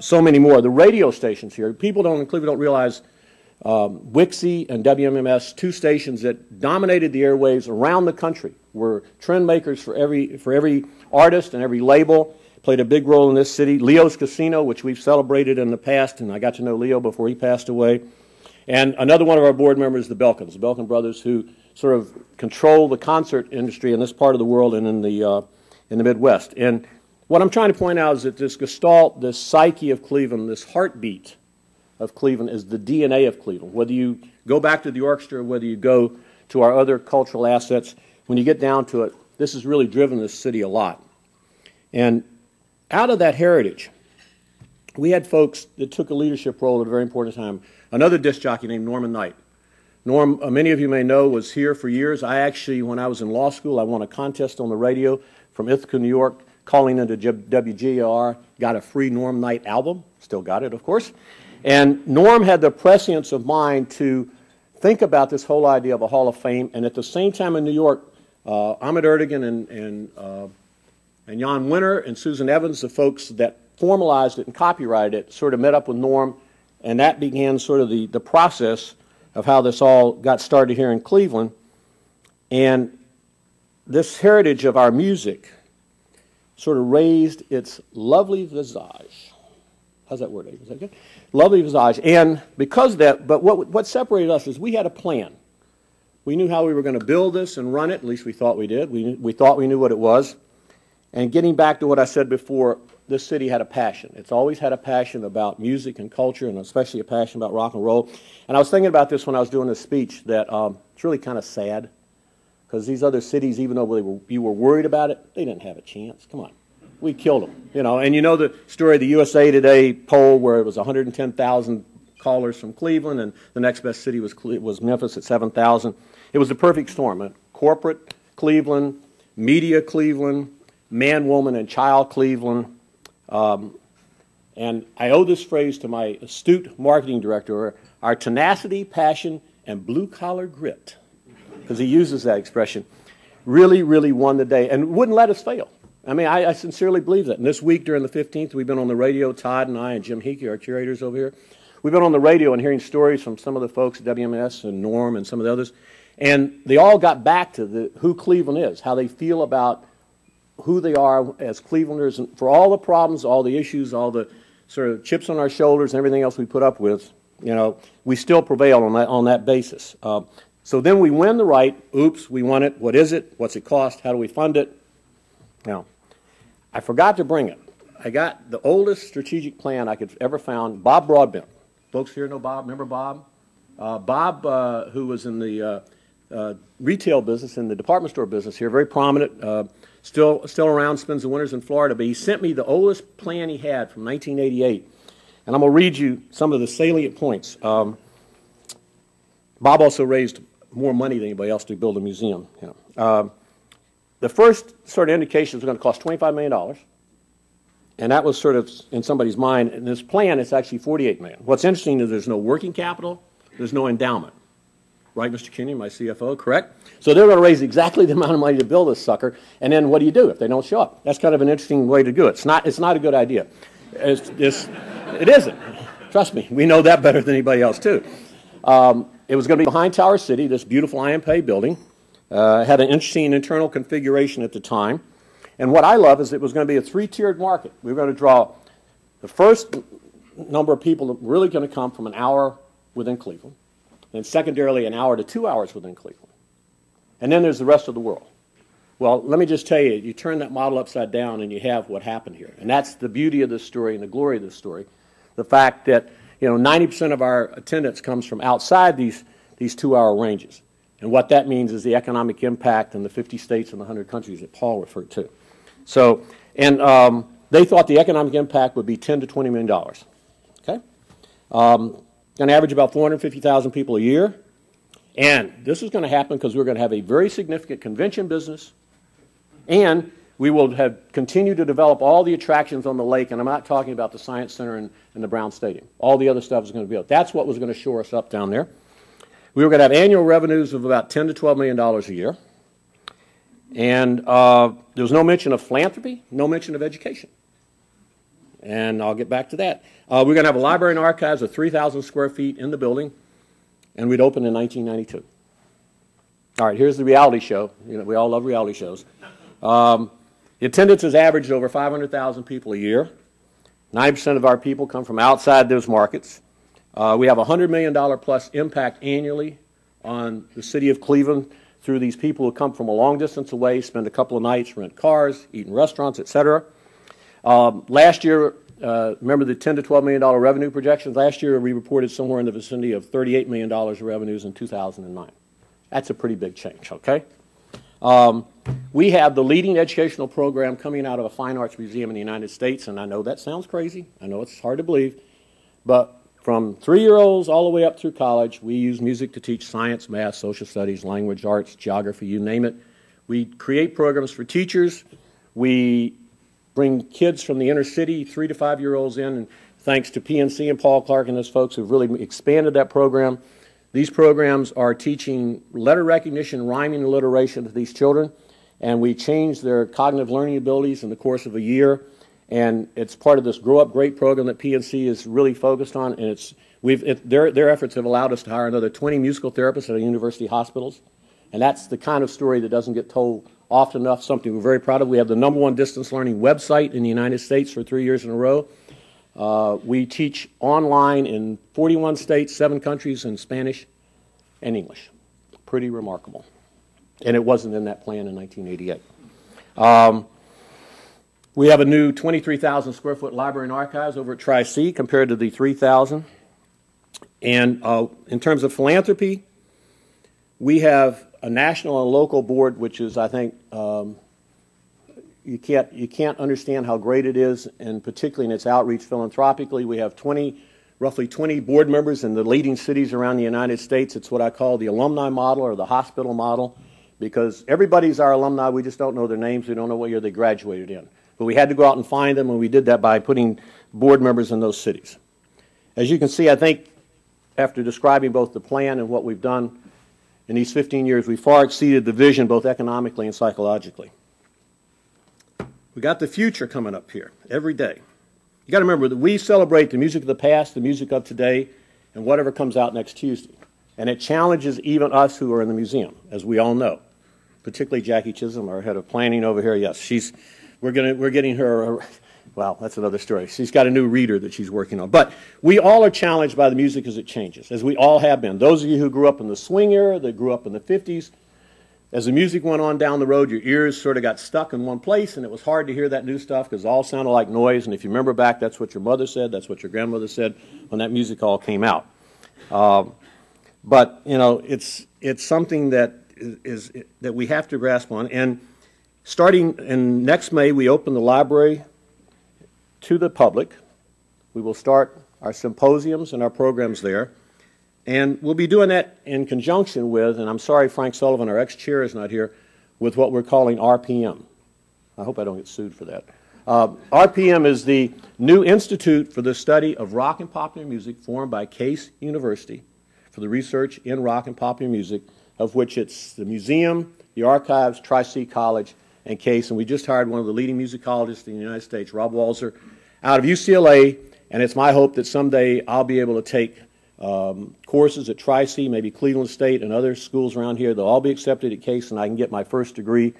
so many more. The radio stations here, people in Cleveland don't realize Wixie and WMMS, two stations that dominated the airwaves around the country, were trend makers for every artist and every label, played a big role in this city. Leo's Casino, which we've celebrated in the past, and I got to know Leo before he passed away. And another one of our board members, the Belkin brothers, who sort of control the concert industry in this part of the world and in the Midwest. And what I'm trying to point out is that this gestalt, this psyche of Cleveland, this heartbeat of Cleveland is the DNA of Cleveland. Whether you go back to the orchestra, whether you go to our other cultural assets, when you get down to it, this has really driven this city a lot. And out of that heritage, we had folks that took a leadership role at a very important time. Another disc jockey named Norman Knight. Norm, many of you may know, was here for years. I actually, when I was in law school, I won a contest on the radio from Ithaca, New York, calling into WGR, got a free Norm Knight album. Still got it, of course. And Norm had the prescience of mind to think about this whole idea of a Hall of Fame. And at the same time in New York, Ahmet Erdogan and Jan Winter and Susan Evans, the folks that formalized it and copyrighted it, sort of met up with Norm, and that began sort of the process of how this all got started here in Cleveland. And this heritage of our music sort of raised its lovely visage. How's that word, Dave? Is that good? Lovely visage. And because of that, but what separated us is we had a plan. We knew how we were going to build this and run it, at least we thought we did. We thought we knew what it was. And getting back to what I said before, this city had a passion. It's always had a passion about music and culture, and especially a passion about rock and roll. And I was thinking about this when I was doing this speech, that it's really kind of sad, because these other cities, even though you were worried about it, they didn't have a chance. Come on. We killed them, you know. And you know the story of the USA Today poll where it was 110,000 callers from Cleveland, and the next best city was Memphis at 7,000. It was the perfect storm. Corporate Cleveland, media Cleveland, man, woman, and child Cleveland. And I owe this phrase to my astute marketing director, our tenacity, passion, and blue-collar grit, because he uses that expression, really, really won the day and wouldn't let us fail. I mean, I sincerely believe that. And this week during the 15th, we've been on the radio, Todd and I and Jim Hickey, our curators over here. We've been on the radio and hearing stories from some of the folks at WMS and Norm and some of the others. And they all got back to who Cleveland is, how they feel about who they are as Clevelanders, and for all the problems, all the issues, all the sort of chips on our shoulders and everything else we put up with, you know, we still prevail on that basis. So then we win the right. Oops, we won it. What is it? What's it cost? How do we fund it? Now, I forgot to bring it. I got the oldest strategic plan I could ever found. Bob Broadbent. Folks here know Bob. Remember Bob? Bob, who was in the retail business, in the department store business here, very prominent. Still around, spends the winters in Florida, but he sent me the oldest plan he had from 1988. And I'm going to read you some of the salient points. Bob also raised more money than anybody else to build a museum. You know. The first sort of indication was going to cost $25 million. And that was sort of in somebody's mind. In this plan, it's actually $48 million. What's interesting is there's no working capital, there's no endowment. Right, Mr. Kinney, my CFO, correct? So they're going to raise exactly the amount of money to build this sucker, and then what do you do if they don't show up? That's kind of an interesting way to do it. It's not a good idea. It isn't. Trust me, we know that better than anybody else, too. It was going to be behind Tower City, this beautiful IMPay building. Had an interesting internal configuration at the time. And what I love is it was going to be a three-tiered market. We were going to draw the first number of people that were really going to come from an hour within Cleveland, and secondarily an hour to 2 hours within Cleveland. And then there's the rest of the world. Well, let me just tell you, you turn that model upside down and you have what happened here. And that's the beauty of this story and the glory of this story. The fact that, you know, 90% of our attendance comes from outside these 2-hour ranges. And what that means is the economic impact in the 50 states and the 100 countries that Paul referred to. So, and they thought the economic impact would be $10 to $20 million. Okay? Going to average about 450,000 people a year. And this is going to happen because we're going to have a very significant convention business, and we will have continued to develop all the attractions on the lake, and I'm not talking about the Science Center and the Brown Stadium. All the other stuff is going to be built. That's what was going to shore us up down there. We were going to have annual revenues of about $10 to $12 million a year. And there was no mention of philanthropy, no mention of education. and I'll get back to that. We're going to have a library and archives of 3,000 square feet in the building, and we'd open in 1992. All right, here's the reality show. You know, we all love reality shows. The attendance has averaged over 500,000 people a year. 90% of our people come from outside those markets. We have a $100 million plus impact annually on the city of Cleveland through these people who come from a long distance away, spend a couple of nights, rent cars, eat in restaurants, etc. Last year, remember the $10 to $12 million revenue projections? Last year we reported somewhere in the vicinity of $38 million of revenues in 2009. That's a pretty big change, okay? We have the leading educational program coming out of a fine arts museum in the United States, and I know that sounds crazy. I know it's hard to believe, but from 3-year-olds all the way up through college, we use music to teach science, math, social studies, language, arts, geography, you name it. We create programs for teachers. We bring kids from the inner city, 3 to 5-year-olds in, and thanks to PNC and Paul Clark and those folks who've really expanded that program. These programs are teaching letter recognition, rhyming, and alliteration to these children, and we change their cognitive learning abilities in the course of a year, and it's part of this Grow Up Great program that PNC is really focused on, and their efforts have allowed us to hire another 20 musical therapists at our university hospitals, and that's the kind of story that doesn't get told often enough, something we're very proud of. We have the #1 distance learning website in the United States for 3 years in a row. We teach online in 41 states, 7 countries in Spanish and English. Pretty remarkable. And it wasn't in that plan in 1988. We have a new 23,000 square foot library and archives over at Tri-C compared to the 3,000. And in terms of philanthropy, we have a national and local board, which is, I think, you can't understand how great it is, and particularly in its outreach philanthropically. We have roughly 20 board members in the leading cities around the United States. It's what I call the alumni model or the hospital model, because everybody's our alumni. We just don't know their names. We don't know what year they graduated in. But we had to go out and find them, and we did that by putting board members in those cities. As you can see, I think after describing both the plan and what we've done in these 15 years, we far exceeded the vision both economically and psychologically. We got the future coming up here every day. You got to remember that we celebrate the music of the past, the music of today, and whatever comes out next Tuesday. And it challenges even us who are in the museum, as we all know. Particularly Jackie Chisholm, our head of planning over here. Yes, we're getting her. Well, that's another story. She's got a new reader that she's working on. But we all are challenged by the music as it changes, as we all have been. Those of you who grew up in the swing era, that grew up in the 50s, as the music went on down the road, your ears sort of got stuck in one place, and it was hard to hear that new stuff because it all sounded like noise. And if you remember back, that's what your mother said, that's what your grandmother said when that music all came out. But you know, it's something that that we have to grasp on. And starting in next May, we open the library to the public. We will start our symposiums and our programs there. And we'll be doing that in conjunction with, and I'm sorry Frank Sullivan, our ex-chair, is not here, with what we're calling RPM. I hope I don't get sued for that. RPM is the new Institute for the Study of Rock and Popular Music, formed by Case University for the research in rock and popular music, of which it's the museum, the archives, Tri-C College, and Case. And we just hired one of the leading musicologists in the United States, Rob Walzer, out of UCLA, and it's my hope that someday I'll be able to take courses at Tri-C, maybe Cleveland State and other schools around here. They'll all be accepted at Case, and I can get my first degree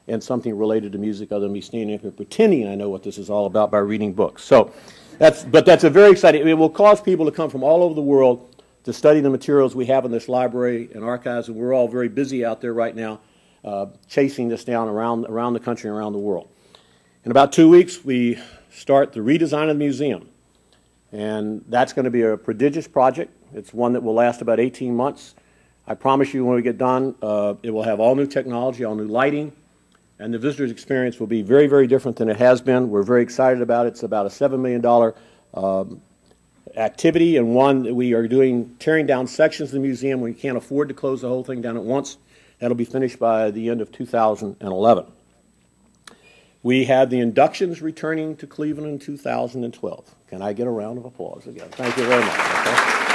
in something related to music other than me standing up here pretending I know what this is all about by reading books. So that's a very exciting, it will cause people to come from all over the world to study the materials we have in this library and archives, and we're all very busy out there right now chasing this down around the country and around the world. In about 2 weeks, we start the redesign of the museum. And that's going to be a prodigious project. It's one that will last about 18 months. I promise you when we get done, it will have all new technology, all new lighting, and the visitor's experience will be very, very different than it has been. We're very excited about it. It's about a $7 million activity, and one that we are doing, tearing down sections of the museum. We can't afford to close the whole thing down at once. That'll be finished by the end of 2011. We have the inductions returning to Cleveland in 2012. Can I get a round of applause again? Thank you very much. Okay?